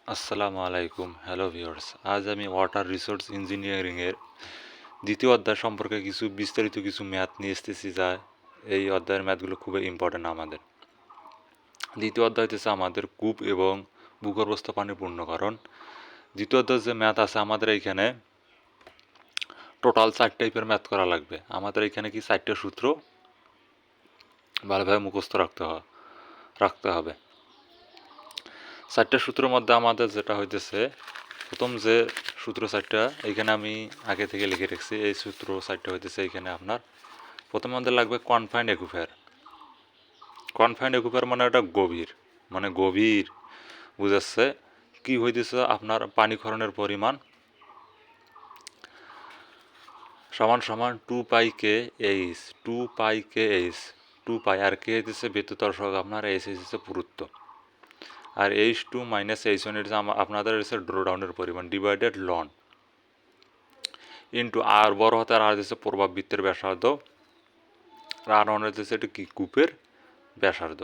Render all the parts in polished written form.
আসসালামু আলাইকুম, hello viewers. আজ আমি ওয়াটার রিসোর্স ইঞ্জিনিয়ারিংয়ের দ্বিতীয় অধ্যায় সম্পর্কে কিছু বিস্তারিত কিছু ম্যাথ নিয়ে এসেছি, যা এই অধ্যায়ের ম্যাথগুলো খুবই ইম্পর্টেন্ট আমাদের। দ্বিতীয় অধ্যায় হচ্ছে আমাদের কূপ এবং ভূগর্ভস্থ পানি পূর্ণকরণ। দ্বিতীয় অধ্যায় যে ম্যাথ আছে আমাদের এইখানে টোটাল 4 টাইপের ম্যাথ করা লাগবে। আমাদের এখানে কি 4টা সূত্র ভালোভাবে মুখস্থ রাখতে হবে। 4টা সূত্রের মধ্যে আমাদের যেটা হইতেছে, প্রথম যে সূত্র 4টা এইখানে আমি আগে থেকে লিখে রেখেছি। এই সূত্র 4টা হইতেছে এইখানে আপনার প্রথম আমাদের লাগবে কনফাইন্ড একুইফার। কনফাইন্ড একুইফার মানে ওটা গভীর, মানে গভীর বুঝাচ্ছে কি হইতেছে আপনার পানি ক্ষরণের পরিমাণ সমান সমান 2π/k/h, 2π/k/h, 2π আর কে হইতেছে বিদ্যুৎ সহগ আপনার, এইচ হইতেছে পুরুত্ব, আর H2 - H1 এটা আপনাদের হচ্ছে ড্রোডাউনের পরিমাণ ডিভাইডেড লন ইন্টু আর বড় হাতে আর হচ্ছে প্রভাববৃত্তের ব্যাসার্ধ, আর অন হচ্ছে এটা কি কূপের ব্যাসার্ধ।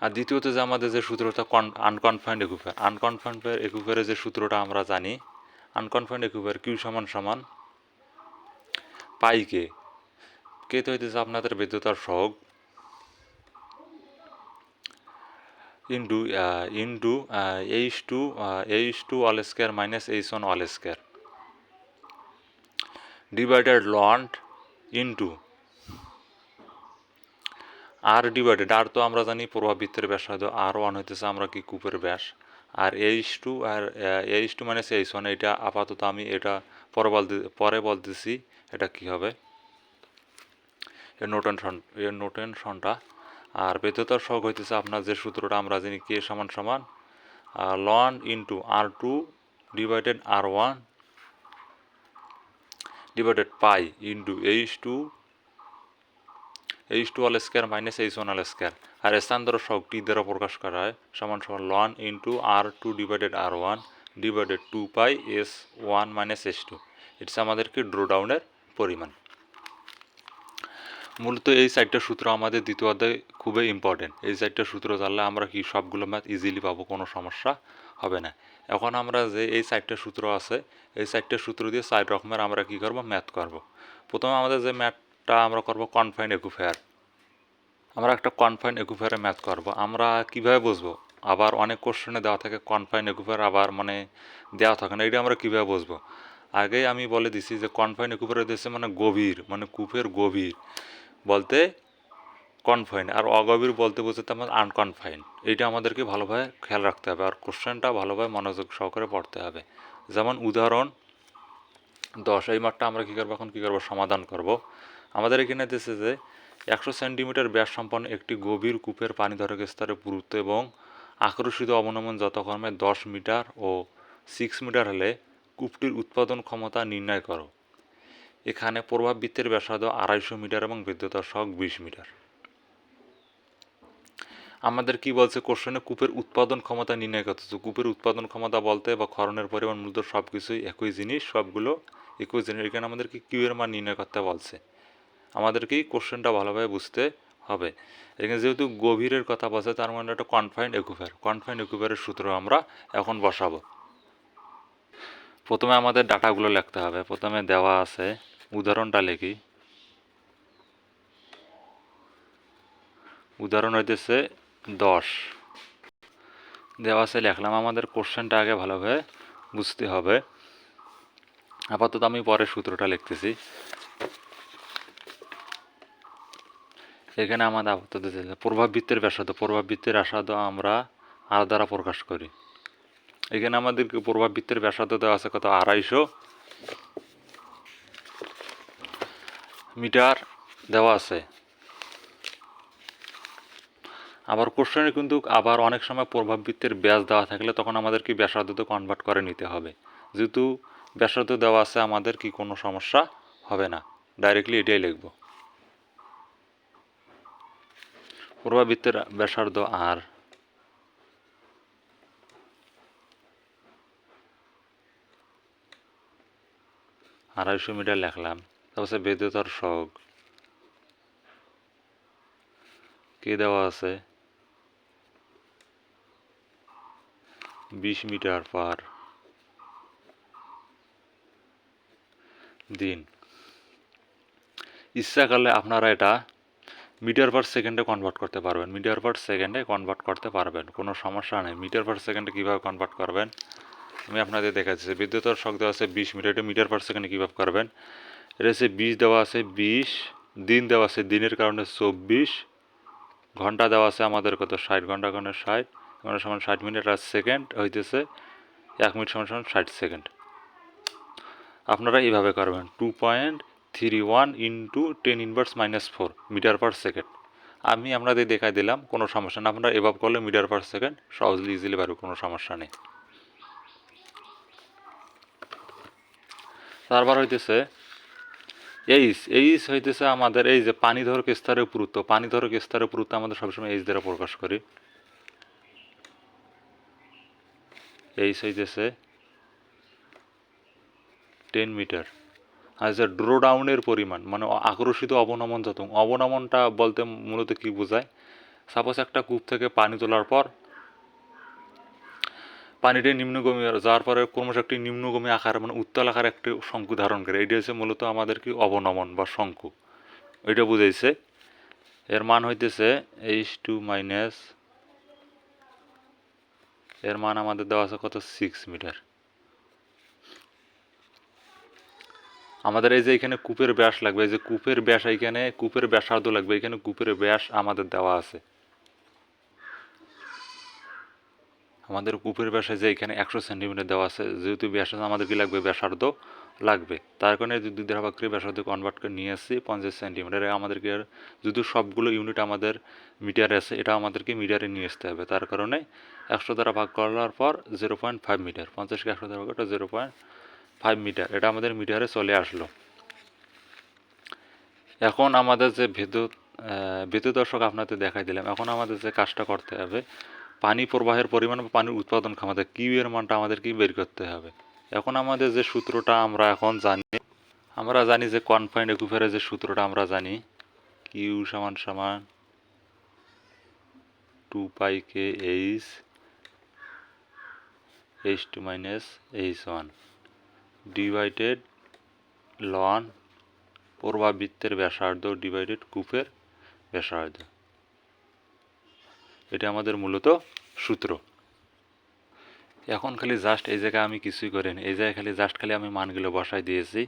আর দ্বিতীয়ত যে আমাদের যে সূত্রটা আনকনফাইন্ড একুইফার, আনকনফাইন্ড একুইফারের যে সূত্রটা আমরা জানি, আনকনফাইন্ড একুইফার কিউ সমান সমান পাইকে, কে তো হইতেছে আপনাদের বিদ্যুতার সহগ into H2 whole square minus H1 whole square divided ln into R divided, আর তো আমরা জানি প্রভাববৃত্তের ব্যাসার্ধ, আর ওয়ান হইতেছে আমরা কি কূপের ব্যাস, আর H2 আর H2 মানে H1 এটা আপাতত আমি এটা পরে বলতেছি এটা কি হবে এর নোটেশনটা। আর বিদ্যুতার সহগ হইতেছে আপনার যে সূত্রটা আমরা জানি কে সমান সমান ln into R2 divided R1 divided pi into H2 whole square minus H1 whole square, আর স্থানান্তর সহগ টি দ্বারা প্রকাশ করা হয় সমান সমান ln into R2 divided R1 divided 2π/S1 minus S2। এটা আমাদেরকে ড্রোডাউনের পরিমাণ। মূলত এই 4টা সূত্র আমাদের দ্বিতীয় অধ্যায়ে খুবই ইম্পর্টেন্ট। এই 4টা সূত্র জানলে আমরা কি সবগুলো ম্যাথ ইজিলি পাবো, কোনো সমস্যা হবে না। এখন আমরা যে এই 4টা সূত্র আছে, এই 4টা সূত্র দিয়ে 4 রকমের আমরা কি করব, ম্যাথ করব। প্রথমে আমাদের যে ম্যাথটা আমরা করব কনফাইন্ড একুইফার। আমরা একটা কনফাইন্ড একুইফারে ম্যাথ করব। আমরা কিভাবে বুঝবো, আবার অনেক কোশ্চেনে দেওয়া থাকে কনফাইন্ড একুইফার, আবার মানে দেওয়া থাকে না, এটা আমরা কীভাবে বুঝবো। আগেই আমি বলে দিছি যে কনফাইন্ড একুইফারে দিচ্ছে মানে গভীর, মানে কূপের গভীর বলতে কনফাইন্ড, আর অগভীর বলতে বোঝাতে আমার আনকনফাইন্ড। এইটা আমাদেরকে ভালোভাবে খেয়াল রাখতে হবে, আর কোশ্চেনটা ভালোভাবে মনোযোগ সহকারে পড়তে হবে। যেমন উদাহরণ 10, এই মাঠটা আমরা কী করবো, এখন কী করবো, সমাধান করব। আমাদের এখানে দিচ্ছে যে 100 সেন্টিমিটার ব্যাস সম্পন্ন একটি গভীর কূপের পানিধারক স্তরে পুরুত্ব এবং আকর্ষিত অবনমন যথাক্রমে 10 মিটার ও 6 মিটার হলে কূপটির উৎপাদন ক্ষমতা নির্ণয় করো। এখানে প্রভাববৃত্তের ব্যাসার্ধ 250 মিটার এবং বিদ্যুতার সহগ 20 মিটার। আমাদের কি বলছে কোশ্চেনে, কূপের উৎপাদন ক্ষমতা নির্ণয় করতে। কূপের উৎপাদন ক্ষমতা বলতে বা ক্ষরণের পরিমাণ মূলত সব কিছুই একই জিনিস, সবগুলো একই জিনিস। এখানে আমাদেরকে কিউ এর মান নির্ণয় করতে বলছে। আমাদেরকে কোশ্চেনটা ভালোভাবে বুঝতে হবে। এখানে যেহেতু গভীরের কথা বলছে, তার মানে একটা কনফাইন্ড একুইফার। কনফাইন্ড একুইফারের সূত্র আমরা এখন বসাবো। প্রথমে আমাদের ডাটাগুলো লিখতে হবে। প্রথমে দেওয়া আছে, উদাহরণটা লিখি। উদাহরণ হইতেছে 10 দেওয়া আছে, লিখলাম। আমাদের কোশ্চেনটা আগে ভালোভাবে বুঝতে হবে। আপাতত আমি পরে সূত্রটা লিখতেছি। এখানে আমাদের আপাতত প্রভাববৃত্তের ব্যাসার্ধ, প্রভাববৃত্তের ব্যাসার্ধ আমরা আর দ্বারা প্রকাশ করি। এখানে আমাদেরকে প্রভাববৃত্তের ব্যাসার্ধ দেওয়া আছে কত, 250 মিটার দেওয়া আছে। আবার কোশ্চেনে কিন্তু আবার অনেক সময় প্রভাববৃত্তের ব্যাস দেওয়া থাকলে তখন আমাদের কি ব্যাসার্ধতে কনভার্ট করে নিতে হবে। যেহেতু ব্যাসার্ধ দেওয়া আছে আমাদের কি কোনো সমস্যা হবে না, ডাইরেক্টলি এটাই লিখব। প্রভাববৃত্তের ব্যাসার্ধ আর 250 মিটার লিখলাম। তারপর বিদ্যুতার সহগ কে দেওয়া আছে 20 মিটার পার দিন। ইচ্ছা করলে আপনারা এটা মিটার পার সেকেন্ডে কনভার্ট করতে পারবেন, মিটার পার সেকেন্ডে কনভার্ট করতে পারবেন, কোনো সমস্যা নেই। মিটার পার সেকেন্ডে কীভাবে কনভার্ট করবেন আমি আপনাদের দেখাচ্ছি। বিদ্যুতের শক দেওয়া আছে 20 মিটার, এটা মিটার পার সেকেন্ডে কীভাবে করবেন, এটা হচ্ছে 20 দেওয়া আছে 20, দিন দেওয়া আছে দিনের কারণে 24, ঘন্টা দেওয়া আছে আমাদের কত 60, ঘন্টা কারণে 60, ঘন্টা সমান 60 মিনিট, আর সেকেন্ড হইতেছে 1 মিনিট সমান সমান 60 সেকেন্ড। আপনারা এইভাবে করবেন 2.31 ইন্টু 10⁻⁻4 মিটার পার সেকেন্ড। আমি আপনাদের দেখাই দিলাম, কোনো সমস্যা না। আপনারা এভাবে করলে মিটার পার সেকেন্ড সহজলি ইজিলি পারবে, কোনো সমস্যা নেই। তারপর হইতেছে এইচ হইতেছে আমাদের এই যে পানি ধরক স্তরের পুরুত্ব, পানি ধরক স্তরের পুরুত্ব আমাদের সবসময় এইচ দ্বারা প্রকাশ করি। এইচ হইতেছে 10 মিটার। আর যে ড্রো ডাউনের পরিমাণ মানে আকর্ষিত অবনমন যত, অবনমনটা বলতে মূলত কি বোঝায়, সাপোজ একটা কূপ থেকে পানি তোলার পর পানিটা নিম্নগামী যাওয়ার পরে ক্রমশ একটি নিম্নগামী আকার মানে উত্তাল আকার একটি শঙ্কু ধারণ করে, এটি হচ্ছে মূলত আমাদের কি অবনমন বা শঙ্কু, ওইটা বুঝাইছে। এর মান হইতেছে H2 মাইনাস, এর মান আমাদের দেওয়া আছে কত 6 মিটার। আমাদের এই যে এখানে কূপের ব্যাস লাগবে, এই যে কূপের ব্যাস, এইখানে কূপের ব্যাসার্ধ লাগবে, এখানে কূপের ব্যাস আমাদের দেওয়া আছে। আমাদের কূপের ব্যাসে যে এখানে 100 সেন্টিমিটার দেওয়া আছে, যেহেতু ব্যাসার্ধ আমাদের কি লাগবে, ব্যাসার্ধ লাগবে, তার কারণে যদি দ্রাবক ব্যাসার্ধ কনভার্ট করে নিয়ে আসছি 50 সেন্টিমিটার। আমাদেরকে যদি সবগুলো ইউনিট আমাদের মিটারে আছে, এটা আমাদেরকে মিটারে নিয়ে আসতে হবে, তার কারণে 100 দ্বারা ভাগ করার পর 0.5 মিটার, 50কে 100 দ্বারা ভাগ করলে 0.5 মিটার, এটা আমাদের মিটারে চলে আসলো। এখন আমাদের যে বিদ্যুৎ দর্শক আপনাদের দেখাই দিলাম, এখন আমাদের যে কাজটা করতে হবে, পানি প্রবাহের পরিমাণ বা পানির উৎপাদন ক্ষমতা কিউ এর মানটা আমাদেরকে বের করতে হবে। এখন আমাদের যে সূত্রটা আমরা এখন জানি যে কনফাইন্ড একুইফারের যে সূত্রটা আমরা জানি, কিউ সমান সমান 2πk H2 minus H1 divided loan প্রবাহবৃত্তের ব্যাসার্ধ ডিভাইডেড কূপের ব্যাসার্ধ, এটা আমাদের মূলত সূত্র। এখন খালি জাস্ট এই জায়গায় আমি কিছুই করিনি, এই জায়গায় খালি আমি মানগুলো বসাই দিয়েছি।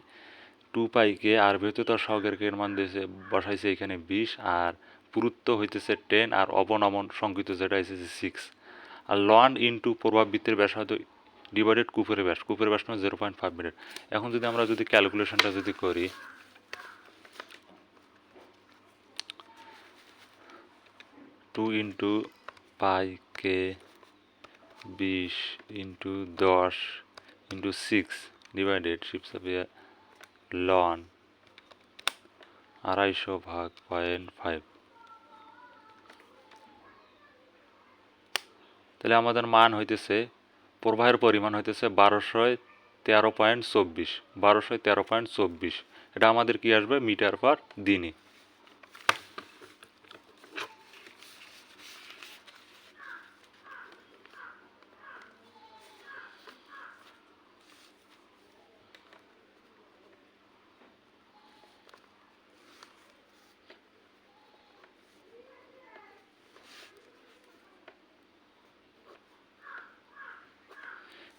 2πকে আর বিদ্যুৎ সহগের মান দিয়েছে বসাইছে এখানে 20, আর পুরুত্ব হইতেছে 10, আর অবনমন সংকিত যেটা হইতেছে 6, আর লন ইন্টু প্রবাহবৃত্তের ব্যাসার্ধ ডিভাইডেড কূপের ব্যাস মানে 0.5 মিটার। এখন যদি আমরা ক্যালকুলেশনটা করি, 2 ইন্টু πকে 20 ইন্টু 10 ইন্টু 6 ডিভাইডেড লন 250 ভাগ 0.5, তাহলে আমাদের মান হইতেছে, প্রবাহের পরিমাণ হইতেছে 1213.24, এটা আমাদের কি আসবে মিটার পার দিনে।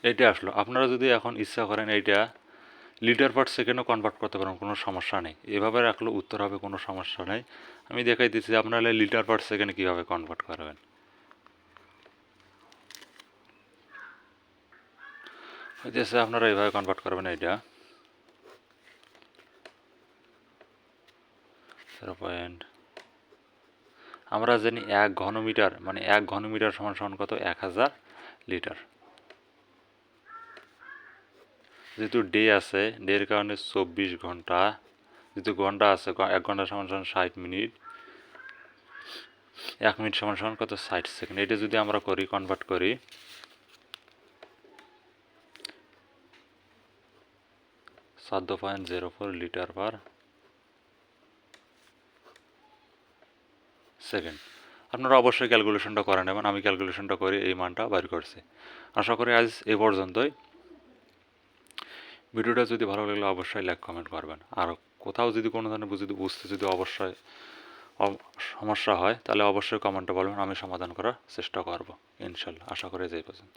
এইটা আসলো। আপনারা যদি এখন ইচ্ছা করেন এইটা লিটার পার সেকেন্ডও কনভার্ট করতে পারেন, কোনো সমস্যা নেই, এভাবে রাখলে উত্তর হবে, কোনো সমস্যা নেই। আমি দেখাই দিচ্ছি আপনারা লিটার পার সেকেন্ডে কীভাবে কনভার্ট করবেন। হইতেছে আপনারা এইভাবে কনভার্ট করবেন, এইটা 0. আমরা জানি 1 ঘনমিটার মানে 1 ঘনমিটার সমান সমান কত 1000 লিটার। যেহেতু ডে আছে, ডের কারণে 24 ঘন্টা, যেহেতু ঘন্টা আছে 1 ঘন্টা সমান সমান 60 মিনিট, 1 মিনিট সমান সমান কত 60 সেকেন্ড। এটা যদি আমরা কনভার্ট করি 14.04 লিটার পার সেকেন্ড। আপনারা অবশ্যই ক্যালকুলেশনটা করে নেবেন, আমি ক্যালকুলেশনটা করে এই মানটা বের করছি। আশা করি আজ এই পর্যন্তই। ভিডিওটা যদি ভালো লাগলে অবশ্যই লাইক কমেন্ট করবেন, আর কোথাও যদি কোনো ধরনের বুঝতে যদি অবশ্যই সমস্যা হয় তাহলে অবশ্যই কমেন্টে বলবেন, আমি সমাধান করার চেষ্টা করব ইনশাল্লাহ। আশা করি যে এই পর্যন্ত।